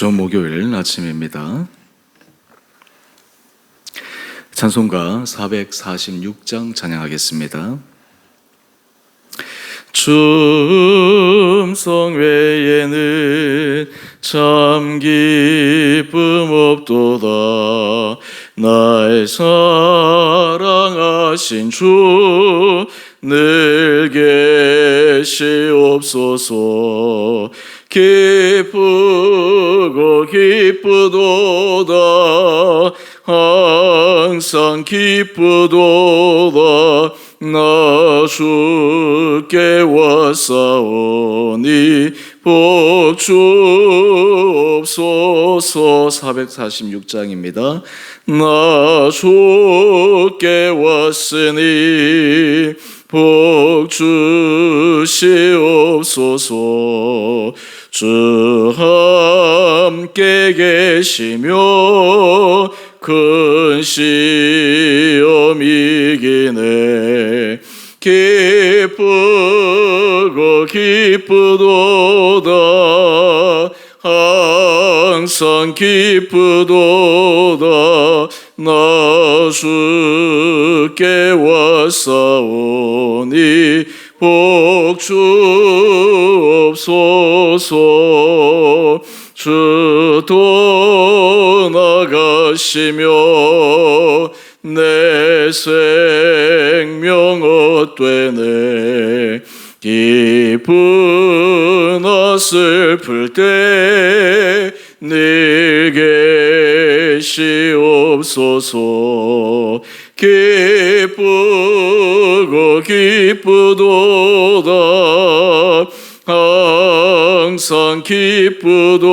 좋은 목요일 아침입니다. 찬송가 446장 찬양하겠습니다. 춤성 외에는 참 기쁨 없도다. 날 사랑하신 주 늘 계시옵소서. 기쁘고 기쁘도다. 항상 기쁘도다. 나 주께 왔사오니 복 주옵소서. 446장입니다. 나 주께 왔으니 복 주시옵소서. 주 함께 계시며 큰 시험 이기네. 기쁘고 기쁘도다. 항상 기쁘도다. 나 주께 왔사오니 복 주옵소서. 주 떠나가시며 내 생명 헛되네. 기쁘나 슬플 때 늘 계시옵소서. 기쁘고 기쁘도다. 항상 기쁘도다.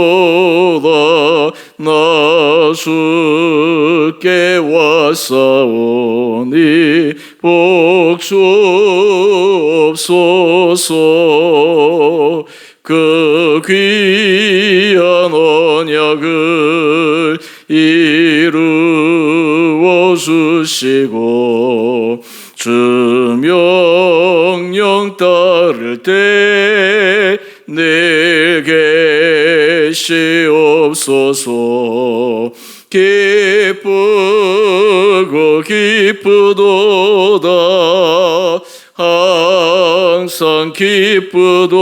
나 주께 왔사오니 복 주옵소서. 그 귀한 언약을 이루어 주시고 주 명령 따를 때 늘 계시옵소서. 기쁘고 기쁘도다. 항상 기쁘도다.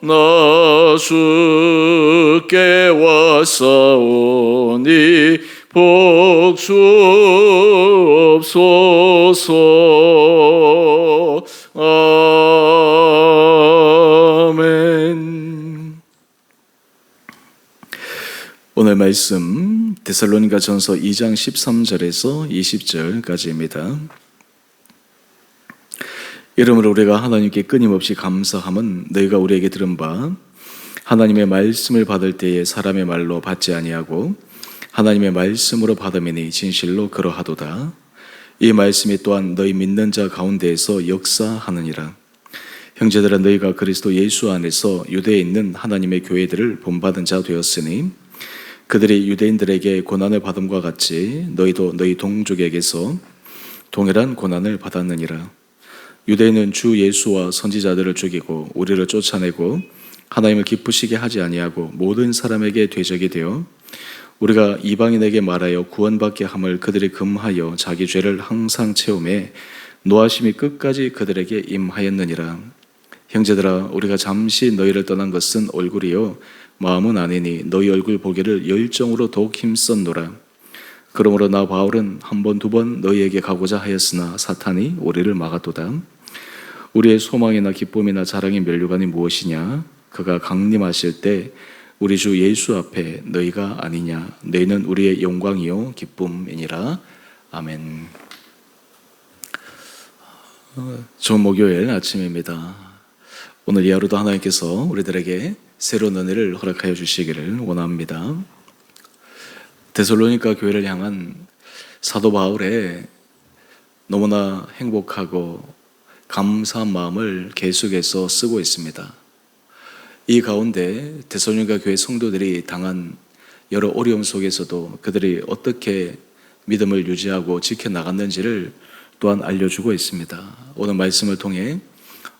나 주께 왔사오니 복 주옵소서. 아멘. 오늘 말씀 데살로니가전서 2장 13절에서 20절까지입니다. 이러므로 우리가 하나님께 끊임없이 감사함은 너희가 우리에게 들은 바 하나님의 말씀을 받을 때에 사람의 말로 받지 아니하고 하나님의 말씀으로 받음이니 진실로 그러하도다. 이 말씀이 또한 너희 믿는 자 가운데에서 역사하느니라. 형제들아, 너희가 그리스도 예수 안에서 유대에 있는 하나님의 교회들을 본받은 자 되었으니 그들이 유대인들에게 고난을 받음과 같이 너희도 너희 동족에게서 동일한 고난을 받았느니라. 유대인은 주 예수와 선지자들을 죽이고 우리를 쫓아내고 하나님을 기쁘시게 하지 아니하고 모든 사람에게 대적이 되어 우리가 이방인에게 말하여 구원받게 함을 그들이 금하여 자기 죄를 항상 채우매 노하심이 끝까지 그들에게 임하였느니라. 형제들아, 우리가 잠시 너희를 떠난 것은 얼굴이요 마음은 아니니 너희 얼굴 보기를 열정으로 더욱 힘썼노라. 그러므로 나 바울은 한 번 두 번 너희에게 가고자 하였으나 사탄이 우리를 막았도다. 우리의 소망이나 기쁨이나 자랑의 면류관이 무엇이냐? 그가 강림하실 때 우리 주 예수 앞에 너희가 아니냐? 너희는 우리의 영광이요 기쁨이니라. 아멘. 좋은 목요일 아침입니다. 오늘 이 하루도 하나님께서 우리들에게 새로운 은혜를 허락하여 주시기를 원합니다. 데살로니가 교회를 향한 사도 바울의 너무나 행복하고 감사한 마음을 계속해서 쓰고 있습니다. 이 가운데 데살로니가 교회 성도들이 당한 여러 어려움 속에서도 그들이 어떻게 믿음을 유지하고 지켜나갔는지를 또한 알려주고 있습니다. 오늘 말씀을 통해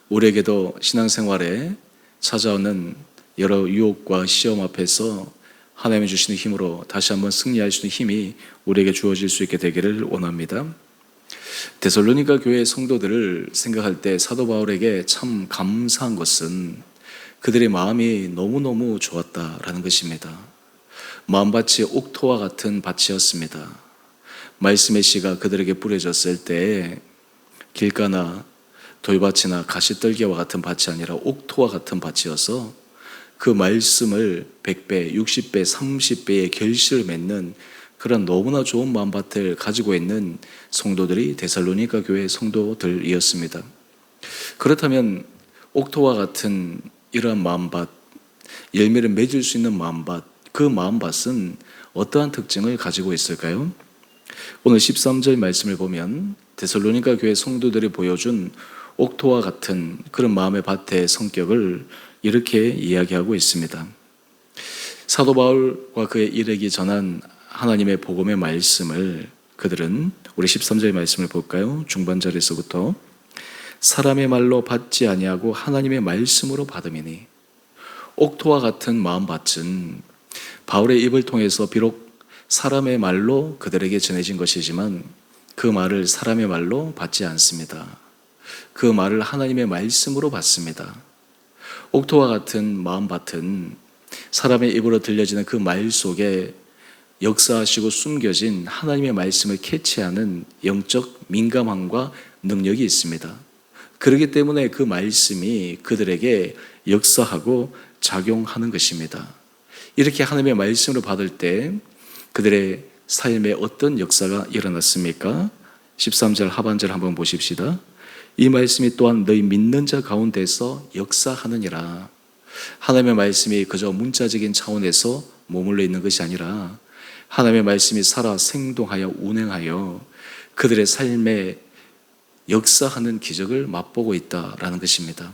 우리에게도 신앙생활에 찾아오는 여러 유혹과 시험 앞에서 하나님이 주시는 힘으로 다시 한번 승리할 수 있는 힘이 우리에게 주어질 수 있게 되기를 원합니다. 데살로니가 교회의 성도들을 생각할 때 사도 바울에게 참 감사한 것은 그들의 마음이 너무너무 좋았다라는 것입니다. 마음밭이 옥토와 같은 밭이었습니다. 말씀의 씨가 그들에게 뿌려졌을 때 길가나 돌밭이나 가시떨기와 같은 밭이 아니라 옥토와 같은 밭이어서 그 말씀을 100배, 60배, 30배의 결실을 맺는 그런 너무나 좋은 마음밭을 가지고 있는 성도들이 데살로니가 교회의 성도들이었습니다. 그렇다면 옥토와 같은 이러한 마음밭, 열매를 맺을 수 있는 마음밭, 그 마음밭은 어떠한 특징을 가지고 있을까요? 오늘 13절 말씀을 보면 데살로니가 교회 성도들이 보여준 옥토와 같은 그런 마음의 밭의 성격을 이렇게 이야기하고 있습니다. 사도 바울과 그의 일행이 전한 하나님의 복음의 말씀을 그들은 우리 13절 말씀을 볼까요? 중반절에서부터 사람의 말로 받지 아니하고 하나님의 말씀으로 받음이니 옥토와 같은 마음밭은 바울의 입을 통해서 비록 사람의 말로 그들에게 전해진 것이지만 그 말을 사람의 말로 받지 않습니다. 그 말을 하나님의 말씀으로 받습니다. 옥토와 같은 마음밭은 사람의 입으로 들려지는 그 말 속에 역사하시고 숨겨진 하나님의 말씀을 캐치하는 영적 민감함과 능력이 있습니다. 그렇기 때문에 그 말씀이 그들에게 역사하고 작용하는 것입니다. 이렇게 하나님의 말씀을 받을 때 그들의 삶에 어떤 역사가 일어났습니까? 13절 하반절 한번 보십시다. 이 말씀이 또한 너희 믿는 자 가운데서 역사하느니라. 하나님의 말씀이 그저 문자적인 차원에서 머물러 있는 것이 아니라 하나님의 말씀이 살아 생동하여 운행하여 그들의 삶에 역사하는 기적을 맛보고 있다라는 것입니다.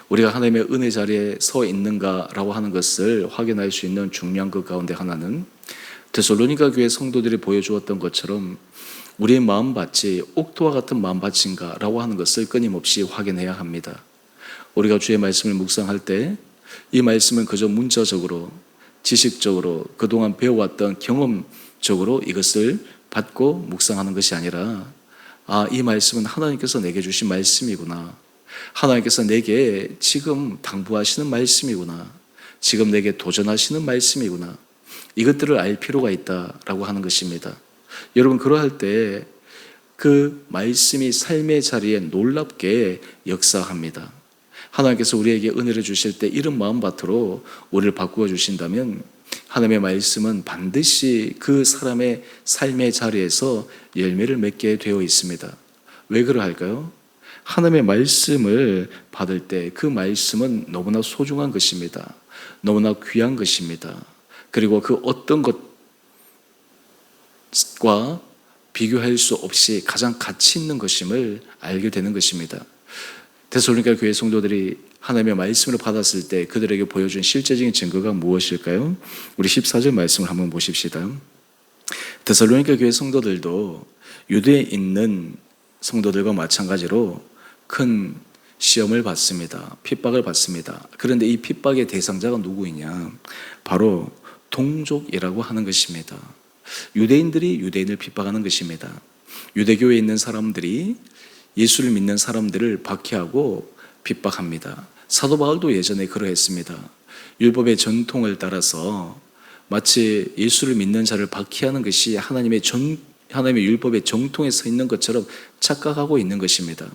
우리가 하나님의 은혜 자리에 서 있는가라고 하는 것을 확인할 수 있는 중요한 것 가운데 하나는 데살로니가 교회 성도들이 보여주었던 것처럼 우리의 마음밭이 옥토와 같은 마음밭인가라고 하는 것을 끊임없이 확인해야 합니다. 우리가 주의 말씀을 묵상할 때 이 말씀은 그저 문자적으로 지식적으로 그동안 배워왔던 경험적으로 이것을 받고 묵상하는 것이 아니라 이 말씀은 하나님께서 내게 주신 말씀이구나. 하나님께서 내게 지금 당부하시는 말씀이구나. 지금 내게 도전하시는 말씀이구나. 이것들을 알 필요가 있다라고 하는 것입니다. 여러분 그러할 때 그 말씀이 삶의 자리에 놀랍게 역사합니다. 하나님께서 우리에게 은혜를 주실 때 이런 마음밭으로 우리를 바꾸어 주신다면 하나님의 말씀은 반드시 그 사람의 삶의 자리에서 열매를 맺게 되어 있습니다. 왜 그러할까요? 하나님의 말씀을 받을 때 그 말씀은 너무나 소중한 것입니다. 너무나 귀한 것입니다. 그리고 그 어떤 것과 비교할 수 없이 가장 가치 있는 것임을 알게 되는 것입니다. 데살로니가 교회 성도들이 하나님의 말씀을 받았을 때 그들에게 보여준 실제적인 증거가 무엇일까요? 우리 14절 말씀을 한번 보십시다. 데살로니가 교회 성도들도 유대에 있는 성도들과 마찬가지로 큰 시험을 받습니다. 핍박을 받습니다. 그런데 이 핍박의 대상자가 누구이냐? 바로 동족이라고 하는 것입니다. 유대인들이 유대인을 핍박하는 것입니다. 유대교에 있는 사람들이 예수를 믿는 사람들을 박해하고 핍박합니다. 사도 바울도 예전에 그러했습니다. 율법의 전통을 따라서 마치 예수를 믿는 자를 박해하는 것이 하나님의 율법의 정통에 서 있는 것처럼 착각하고 있는 것입니다.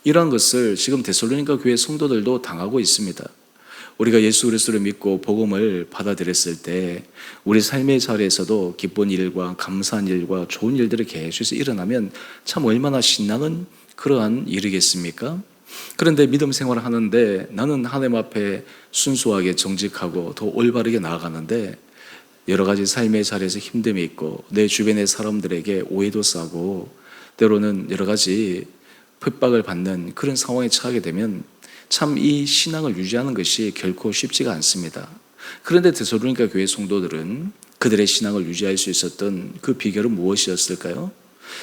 이러한 것을 지금 데살로니가 교회 성도들도 당하고 있습니다. 우리가 예수 그리스도를 믿고 복음을 받아들였을 때 우리 삶의 자리에서도 기쁜 일과 감사한 일과 좋은 일들이 계속해서 일어나면 참 얼마나 신나는 그러한 일이겠습니까? 그런데 믿음 생활을 하는데 나는 하나님 앞에 순수하게 정직하고 더 올바르게 나아가는데 여러 가지 삶의 자리에서 힘듦이 있고 내 주변의 사람들에게 오해도 싸고 때로는 여러 가지 핍박을 받는 그런 상황에 처하게 되면 참 이 신앙을 유지하는 것이 결코 쉽지가 않습니다. 그런데 데살로니가 교회 성도들은 그들의 신앙을 유지할 수 있었던 그 비결은 무엇이었을까요?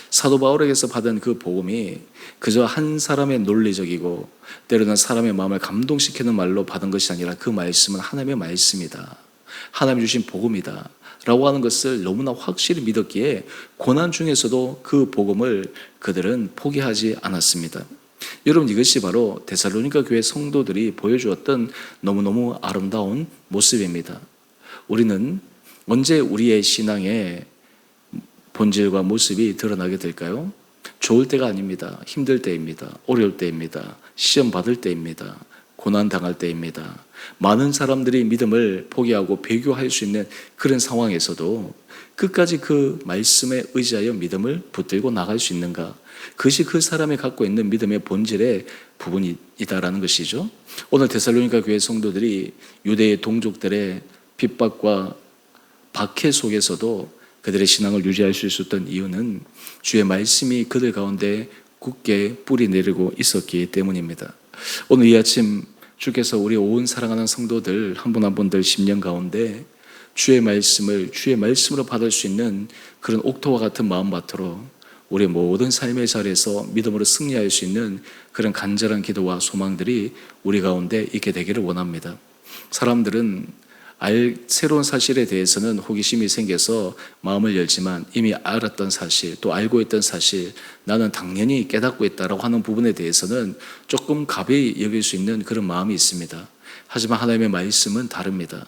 사도 바울에게서 받은 그 복음이 그저 한 사람의 논리적이고 때로는 사람의 마음을 감동시키는 말로 받은 것이 아니라 그 말씀은 하나님의 말씀이다, 하나님 주신 복음이다 라고 하는 것을 너무나 확실히 믿었기에 고난 중에서도 그 복음을 그들은 포기하지 않았습니다. 여러분, 이것이 바로 데살로니가 교회 성도들이 보여주었던 너무너무 아름다운 모습입니다. 우리는 언제 우리의 신앙의 본질과 모습이 드러나게 될까요? 좋을 때가 아닙니다. 힘들 때입니다. 어려울 때입니다. 시험 받을 때입니다. 고난 당할 때입니다. 많은 사람들이 믿음을 포기하고 배교할 수 있는 그런 상황에서도 끝까지 그 말씀에 의지하여 믿음을 붙들고 나갈 수 있는가? 그것이 그 사람이 갖고 있는 믿음의 본질의 부분이다라는 것이죠. 오늘 데살로니가 교회 성도들이 유대의 동족들의 핍박과 박해 속에서도 그들의 신앙을 유지할 수 있었던 이유는 주의 말씀이 그들 가운데 굳게 뿌리 내리고 있었기 때문입니다. 오늘 이 아침 주께서 우리 온 사랑하는 성도들 한 분 한 분들 10년 가운데 주의 말씀을 주의 말씀으로 받을 수 있는 그런 옥토와 같은 마음밭으로 우리 모든 삶의 자리에서 믿음으로 승리할 수 있는 그런 간절한 기도와 소망들이 우리 가운데 있게 되기를 원합니다. 사람들은 새로운 사실에 대해서는 호기심이 생겨서 마음을 열지만 이미 알았던 사실, 또 알고 있던 사실, 나는 당연히 깨닫고 있다라고 하는 부분에 대해서는 조금 가벼이 여길 수 있는 그런 마음이 있습니다. 하지만 하나님의 말씀은 다릅니다.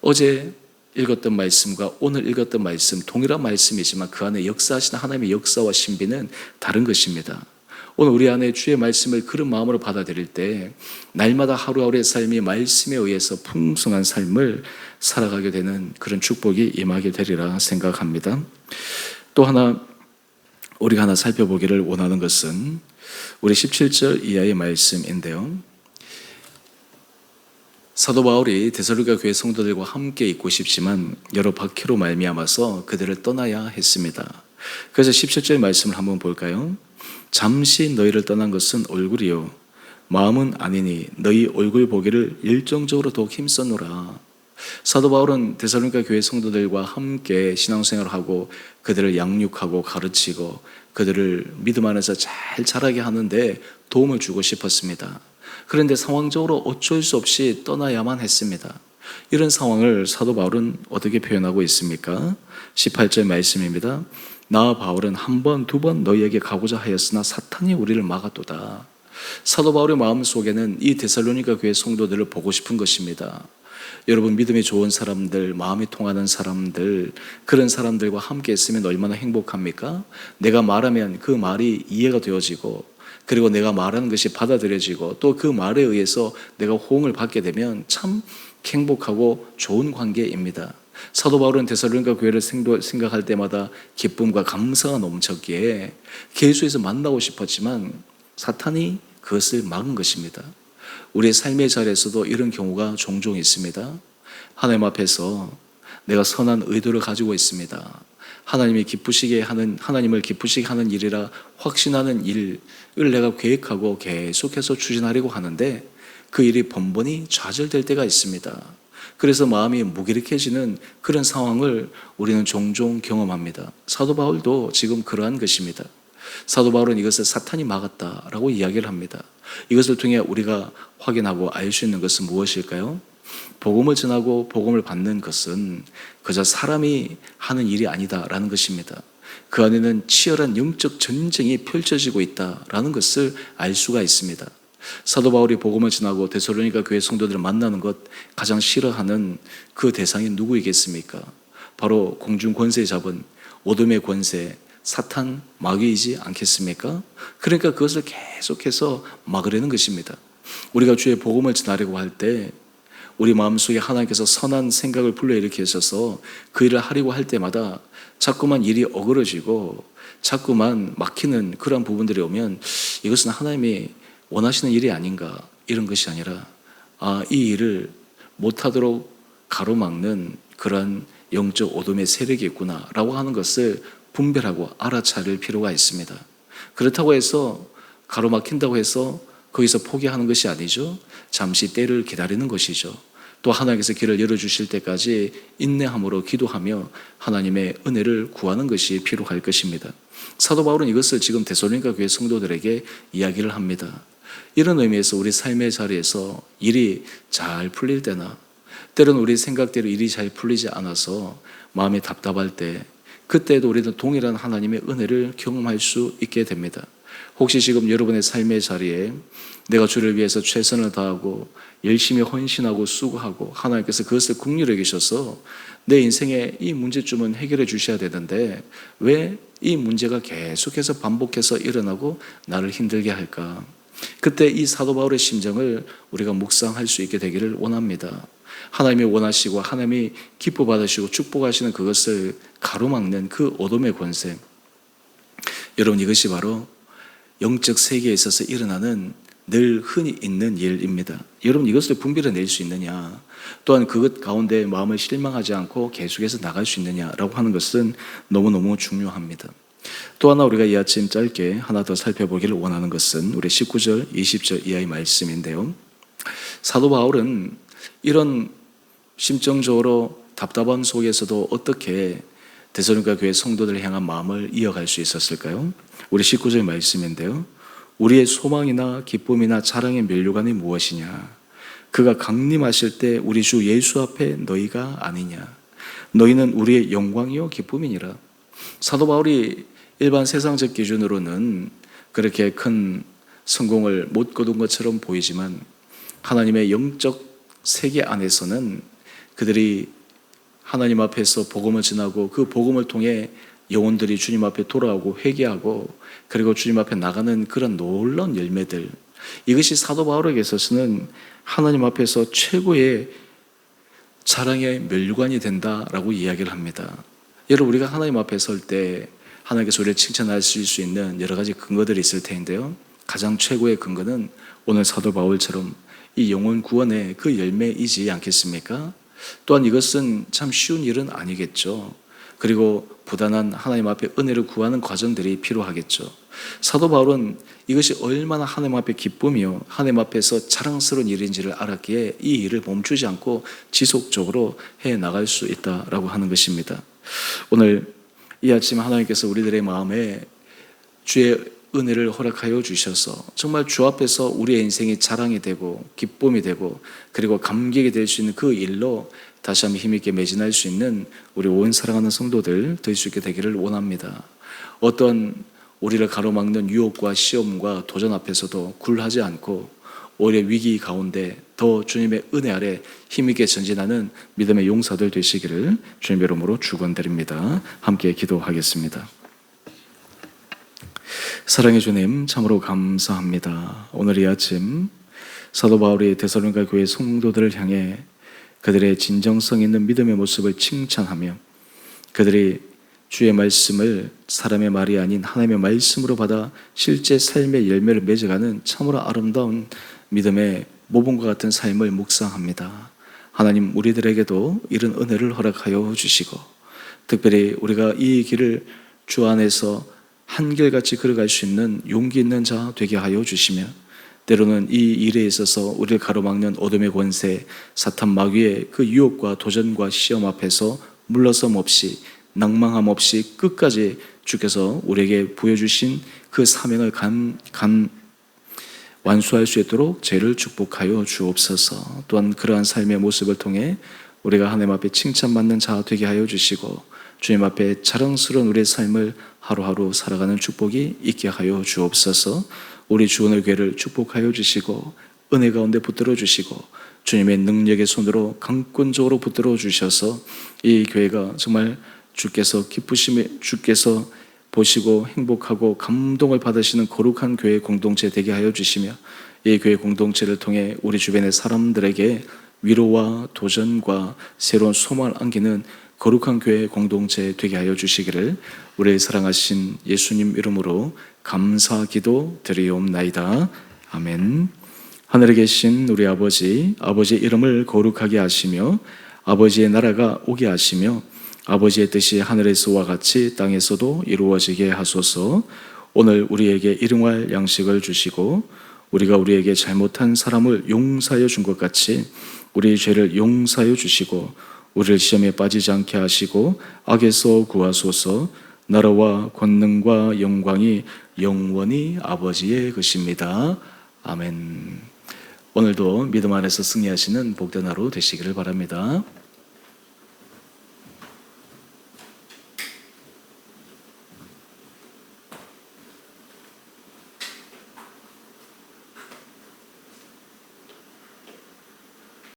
어제 읽었던 말씀과 오늘 읽었던 말씀, 동일한 말씀이지만 그 안에 역사하시는 하나님의 역사와 신비는 다른 것입니다. 오늘 우리 안에 주의 말씀을 그런 마음으로 받아들일 때 날마다 하루하루의 삶이 말씀에 의해서 풍성한 삶을 살아가게 되는 그런 축복이 임하게 되리라 생각합니다. 또 하나 우리가 하나 살펴보기를 원하는 것은 우리 17절 이하의 말씀인데요. 사도 바울이 데살로니가 교회 성도들과 함께 있고 싶지만 여러 박해로 말미암아서 그들을 떠나야 했습니다. 그래서 17절 말씀을 한번 볼까요? 잠시 너희를 떠난 것은 얼굴이요 마음은 아니니 너희 얼굴 보기를 열정적으로 더욱 힘썼노라. 사도 바울은 데살로니가 교회 성도들과 함께 신앙생활을 하고 그들을 양육하고 가르치고 그들을 믿음 안에서 잘 자라게 하는데 도움을 주고 싶었습니다. 그런데 상황적으로 어쩔 수 없이 떠나야만 했습니다. 이런 상황을 사도 바울은 어떻게 표현하고 있습니까? 18절 말씀입니다. 나 바울은 한 번, 두 번 너희에게 가고자 하였으나 사탄이 우리를 막았도다. 사도 바울의 마음속에는 이 데살로니가 교회 성도들을 보고 싶은 것입니다. 여러분, 믿음이 좋은 사람들, 마음이 통하는 사람들, 그런 사람들과 함께 있으면 얼마나 행복합니까? 내가 말하면 그 말이 이해가 되어지고 그리고 내가 말하는 것이 받아들여지고 또 그 말에 의해서 내가 호응을 받게 되면 참 행복하고 좋은 관계입니다. 사도 바울은 데살로니가 교회를 생각할 때마다 기쁨과 감사가 넘쳤기에 계속해서 만나고 싶었지만 사탄이 그것을 막은 것입니다. 우리의 삶의 자리에서도 이런 경우가 종종 있습니다. 하나님 앞에서 내가 선한 의도를 가지고 있습니다. 하나님을 기쁘시게 하는 일이라 확신하는 일을 내가 계획하고 계속해서 추진하려고 하는데 그 일이 번번이 좌절될 때가 있습니다. 그래서 마음이 무기력해지는 그런 상황을 우리는 종종 경험합니다. 사도 바울도 지금 그러한 것입니다. 사도 바울은 이것을 사탄이 막았다라고 이야기를 합니다. 이것을 통해 우리가 확인하고 알 수 있는 것은 무엇일까요? 복음을 전하고 복음을 받는 것은 그저 사람이 하는 일이 아니다라는 것입니다. 그 안에는 치열한 영적 전쟁이 펼쳐지고 있다라는 것을 알 수가 있습니다. 사도 바울이 복음을 전하고 데살로니가 교회 성도들을 만나는 것 가장 싫어하는 그 대상이 누구이겠습니까? 바로 공중 권세 잡은 어둠의 권세, 사탄, 마귀이지 않겠습니까? 그러니까 그것을 계속해서 막으려는 것입니다. 우리가 주의 복음을 전하려고 할 때 우리 마음속에 하나님께서 선한 생각을 불러일으키셔서 그 일을 하려고 할 때마다 자꾸만 일이 어그러지고 자꾸만 막히는 그런 부분들이 오면 이것은 하나님이 원하시는 일이 아닌가, 이런 것이 아니라 이 일을 못하도록 가로막는 그런 영적 어둠의 세력이 있구나 라고 하는 것을 분별하고 알아차릴 필요가 있습니다. 그렇다고 해서 가로막힌다고 해서 거기서 포기하는 것이 아니죠. 잠시 때를 기다리는 것이죠. 또 하나님께서 길을 열어주실 때까지 인내함으로 기도하며 하나님의 은혜를 구하는 것이 필요할 것입니다. 사도 바울은 이것을 지금 데살로니가 교회 성도들에게 이야기를 합니다. 이런 의미에서 우리 삶의 자리에서 일이 잘 풀릴 때나 때로는 우리 생각대로 일이 잘 풀리지 않아서 마음이 답답할 때, 그때도 우리는 동일한 하나님의 은혜를 경험할 수 있게 됩니다. 혹시 지금 여러분의 삶의 자리에 내가 주를 위해서 최선을 다하고 열심히 헌신하고 수고하고 하나님께서 그것을 긍휼히 여기셔서 내 인생의 이 문제점은 해결해 주셔야 되는데 왜 이 문제가 계속해서 반복해서 일어나고 나를 힘들게 할까? 그때 이 사도 바울의 심정을 우리가 묵상할 수 있게 되기를 원합니다. 하나님이 원하시고 하나님이 기뻐 받으시고 축복하시는 그것을 가로막는 그 어둠의 권세, 여러분, 이것이 바로 영적 세계에 있어서 일어나는 늘 흔히 있는 일입니다. 여러분, 이것을 분별해낼 수 있느냐, 또한 그것 가운데 마음을 실망하지 않고 계속해서 나갈 수 있느냐라고 하는 것은 너무너무 중요합니다. 또 하나 우리가 이 아침 짧게 하나 더 살펴보기를 원하는 것은 우리 19절, 20절 이하의 말씀인데요. 사도 바울은 이런 심정적으로 답답함 속에서도 어떻게 데살로니가 교회 성도들을 향한 마음을 이어갈 수 있었을까요? 우리 19절 말씀인데요. 우리의 소망이나 기쁨이나 자랑의 면류관이 무엇이냐? 그가 강림하실 때 우리 주 예수 앞에 너희가 아니냐? 너희는 우리의 영광이요 기쁨이니라. 사도 바울이 일반 세상적 기준으로는 그렇게 큰 성공을 못 거둔 것처럼 보이지만 하나님의 영적 세계 안에서는 그들이 하나님 앞에서 복음을 전하고 그 복음을 통해 영혼들이 주님 앞에 돌아오고 회개하고 그리고 주님 앞에 나가는 그런 놀라운 열매들, 이것이 사도 바울에게 있어서는 하나님 앞에서 최고의 자랑의 면류관이 된다라고 이야기를 합니다. 여러분, 우리가 하나님 앞에 설 때 하나님께서 우리를 칭찬하실 수 있는 여러 가지 근거들이 있을 텐데요, 가장 최고의 근거는 오늘 사도 바울처럼 이 영혼 구원의 그 열매이지 않겠습니까? 또한 이것은 참 쉬운 일은 아니겠죠. 그리고 부단한 하나님 앞에 은혜를 구하는 과정들이 필요하겠죠. 사도 바울은 이것이 얼마나 하나님 앞에 기쁨이요 하나님 앞에서 자랑스러운 일인지를 알았기에 이 일을 멈추지 않고 지속적으로 해나갈 수 있다라고 하는 것입니다. 오늘 이 아침 하나님께서 우리들의 마음에 주의 은혜를 허락하여 주셔서 정말 주 앞에서 우리의 인생이 자랑이 되고 기쁨이 되고 그리고 감격이 될 수 있는 그 일로 다시 한번 힘있게 매진할 수 있는 우리 온 사랑하는 성도들 될 수 있게 되기를 원합니다. 어떤 우리를 가로막는 유혹과 시험과 도전 앞에서도 굴하지 않고 오히려 위기 가운데 더 주님의 은혜 아래 힘있게 전진하는 믿음의 용사들 되시기를 주님의 이름으로 축원드립니다. 함께 기도하겠습니다. 사랑의 주님, 참으로 감사합니다. 오늘 이 아침 사도 바울이 데살로니가 교회 성도들을 향해 그들의 진정성 있는 믿음의 모습을 칭찬하며 그들이 주의 말씀을 사람의 말이 아닌 하나님의 말씀으로 받아 실제 삶의 열매를 맺어가는 참으로 아름다운 믿음의 모범과 같은 삶을 묵상합니다. 하나님, 우리들에게도 이런 은혜를 허락하여 주시고 특별히 우리가 이 길을 주 안에서 한결같이 걸어갈 수 있는 용기 있는 자 되게 하여 주시며 때로는 이 일에 있어서 우리를 가로막는 어둠의 권세, 사탄 마귀의 그 유혹과 도전과 시험 앞에서 물러섬 없이 낭망함 없이 끝까지 주께서 우리에게 보여주신 그 사명을 완수할 수 있도록 죄를 축복하여 주옵소서. 또한 그러한 삶의 모습을 통해 우리가 하나님 앞에 칭찬받는 자 되게 하여 주시고 주님 앞에 자랑스러운 우리의 삶을 하루하루 살아가는 축복이 있게 하여 주옵소서. 우리 주오늘 교회를 축복하여 주시고 은혜 가운데 붙들어 주시고 주님의 능력의 손으로 강권적으로 붙들어 주셔서 이 교회가 정말 주께서 기쁘심에 주께서 보시고 행복하고 감동을 받으시는 거룩한 교회 공동체 되게 하여 주시며 이 교회 공동체를 통해 우리 주변의 사람들에게 위로와 도전과 새로운 소망을 안기는 거룩한 교회 공동체 되게 하여 주시기를 우리의 사랑하신 예수님 이름으로 감사 기도 드리옵나이다. 아멘. 하늘에 계신 우리 아버지, 아버지의 이름을 거룩하게 하시며 아버지의 나라가 오게 하시며 아버지의 뜻이 하늘에서와 같이 땅에서도 이루어지게 하소서. 오늘 우리에게 일용할 양식을 주시고 우리가 우리에게 잘못한 사람을 용서하여 준 것 같이 우리의 죄를 용서하여 주시고 우리를 시험에 빠지지 않게 하시고 악에서 구하소서. 나라와 권능과 영광이 영원히 아버지의 것입니다. 아멘. 오늘도 믿음 안에서 승리하시는 복된 하루 되시기를 바랍니다.